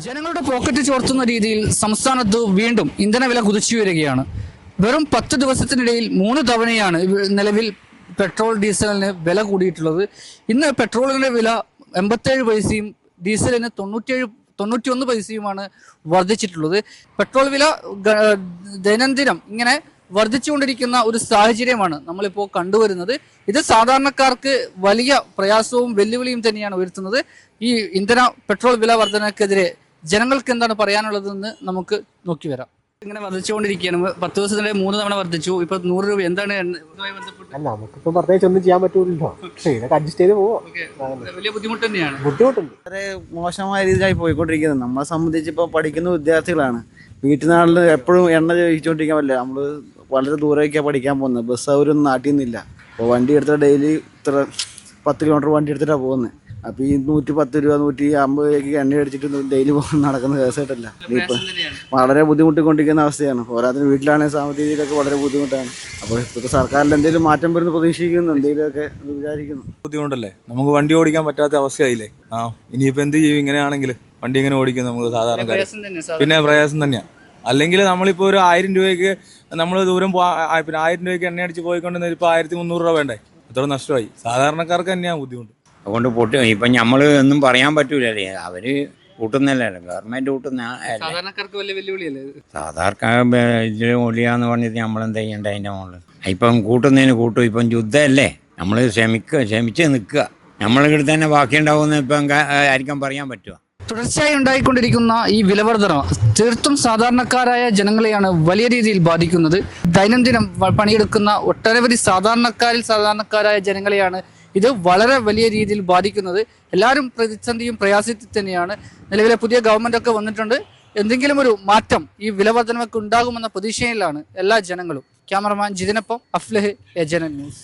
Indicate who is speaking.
Speaker 1: ജനങ്ങളുടെ പോക്കറ്റ് ചോർത്തുന്ന രീതിയിൽ സംസ്ഥാനത്ത് വീണ്ടും ഇന്ധനവില കുതിച്ചുയരുകയാണ്. വെറും 10 ദിവസത്തിനിടയിൽ 3 തവണയാണ് നിലവിൽ പെട്രോൾ ഡീസലിന് വില കൂടിയിട്ടുള്ളത്. ഇന്ന് പെട്രോളിന്റെ വില 87 പൈസയും ഡീസലിന് 91 പൈസയുമാണ് വർദ്ധിച്ചിട്ടുള്ളത്. പെട്രോൾ വില ദൈനംദിനം ഇങ്ങനെ വർദ്ധിച്ചുകൊണ്ടിരിക്കുന്ന ഒരു സാഹചര്യമാണ് നമ്മളിപ്പോൾ കണ്ടുവരുന്നത്. ഇത് സാധാരണക്കാർക്ക് വലിയ പ്രയാസവും വെല്ലുവിളിയും തന്നെയാണ് ഉയർത്തുന്നത്. ഈ പെട്രോൾ വില വർധനക്കെതിരെ ജനങ്ങൾക്ക് എന്താണ് പറയാനുള്ളതെന്ന് നമുക്ക് നോക്കി വരാം. ഇങ്ങനെ വർദ്ധിച്ചുകൊണ്ടിരിക്കുകയാണ്. 10 ദിവസത്തിനിടെ 3 തവണ വർദ്ധിച്ചു. ഇപ്പൊ 100 രൂപ എന്താണ്
Speaker 2: നമുക്കിപ്പോ പ്രത്യേകിച്ച് ഒന്നും ചെയ്യാൻ പറ്റൂലല്ലോ. ഇതൊക്കെ അഡ്ജസ്റ്റ് ചെയ്ത് പോവാം.
Speaker 1: വലിയ ബുദ്ധിമുട്ട് തന്നെയാണ്.
Speaker 2: ബുദ്ധിമുട്ടുണ്ട്.
Speaker 3: വളരെ മോശമായ രീതിയിലായി പോയിക്കൊണ്ടിരിക്കുന്നത്. നമ്മളെ സംബന്ധിച്ച് ഇപ്പോൾ പഠിക്കുന്ന വിദ്യാർത്ഥികളാണ്. വീട്ടിനാളിൽ എപ്പോഴും എണ്ണ ചോദിച്ചുകൊണ്ടിരിക്കാൻ പറ്റില്ല. നമ്മൾ വളരെ ദൂരേക്കാണ് പഠിക്കാൻ പോകുന്നത്. ബസ് സൗകര്യം നാട്ടിൽ നിന്നില്ല. അപ്പോൾ വണ്ടി എടുത്താൽ ഡെയിലി ഇത്ര 10 കിലോമീറ്റർ വണ്ടി എടുത്തിട്ടാണ് പോകുന്നത്. അപ്പോൾ ഈ 110 രൂപ 150 രൂപയ്ക്ക് എണ്ണ അടിച്ചിട്ട് ഡെയിലി നടക്കുന്ന കേസായിട്ടല്ല. ഇപ്പം വളരെ ബുദ്ധിമുട്ടിക്കൊണ്ടിരിക്കുന്ന അവസ്ഥയാണ്. പോരാത്തിന് വീട്ടിലാണെങ്കിൽ സാമ്പത്തിക രീതിയിലൊക്കെ വളരെ ബുദ്ധിമുട്ടാണ്. അപ്പോൾ ഇപ്പോഴത്തെ സർക്കാരിൽ എന്തെങ്കിലും മാറ്റം വരുന്ന പ്രതീക്ഷിക്കുന്നു, എന്തെങ്കിലുമൊക്കെ വിചാരിക്കുന്നു.
Speaker 4: ബുദ്ധിമുട്ടല്ലേ, നമുക്ക് വണ്ടി ഓടിക്കാൻ പറ്റാത്ത അവസ്ഥയായില്ലേ. ഇനിയിപ്പോൾ എന്ത് ചെയ്യും ഇങ്ങനെയാണെങ്കിൽ? വണ്ടി ഇങ്ങനെ ഓടിക്കും നമുക്ക് സാധാരണക്കാർ, പിന്നെ പ്രയാസം തന്നെയാണ്. അല്ലെങ്കിൽ നമ്മളിപ്പോൾ ഒരു 1000 രൂപയ്ക്ക് നമ്മൾ ദൂരം പിന്നെ 1000 രൂപയ്ക്ക് എണ്ണ അടിച്ച് പോയിക്കൊണ്ടിരുന്ന ഇപ്പോൾ 1300 രൂപ വേണ്ടേ? അത്ര നഷ്ടമായി. സാധാരണക്കാർക്ക് തന്നെയാണ് ബുദ്ധിമുട്ട്.
Speaker 5: അതുകൊണ്ട് ഇപ്പം നമ്മൾ ഒന്നും പറയാൻ പറ്റൂലല്ലേ. അവര് കൂട്ടുന്നല്ലേ, ഗവൺമെന്റ് കൂട്ടുന്ന.
Speaker 1: സാധാരണക്കാർക്ക് വലിയ വെല്ലുവിളിയല്ലേ?
Speaker 5: സാധാരണ ഇതിൽ ഒളിയാന്ന് പറഞ്ഞിട്ട് നമ്മളെന്താ ചെയ്യണ്ടേ? അതിൻ്റെ മുകളിൽ ഇപ്പം കൂട്ടുന്നതിന് കൂട്ടും. ഇപ്പം യുദ്ധമല്ലേ, നമ്മൾ ക്ഷമിച്ച് നിൽക്കുക. നമ്മളിവിടെ തന്നെ ബാക്കിയുണ്ടാവുമെന്ന് ഇപ്പം ആയിരിക്കും പറയാൻ പറ്റുക.
Speaker 1: തുടർച്ചയായി ഉണ്ടായിക്കൊണ്ടിരിക്കുന്ന ഈ വിലവർധന തീർത്തും സാധാരണക്കാരായ ജനങ്ങളെയാണ് വലിയ രീതിയിൽ ബാധിക്കുന്നത്. ദൈനംദിനം പണിയെടുക്കുന്ന ഒട്ടനവധി സാധാരണക്കാരായ ജനങ്ങളെയാണ് ഇത് വളരെ വലിയ രീതിയിൽ ബാധിക്കുന്നത്. എല്ലാവരും പ്രതിസന്ധിയും പ്രയാസത്തിൽ തന്നെയാണ്. നിലവിലെ പുതിയ ഗവൺമെന്റ് ഒക്കെ വന്നിട്ടുണ്ട്. എന്തെങ്കിലും ഒരു മാറ്റം ഈ വിലവർധനമൊക്കെ ഉണ്ടാകുമെന്ന പ്രതീക്ഷയിലാണ് എല്ലാ ജനങ്ങളും. ക്യാമറമാൻ ജിതിനൊപ്പം അഫ്ലഹ്, ഏജന്റ് ന്യൂസ്.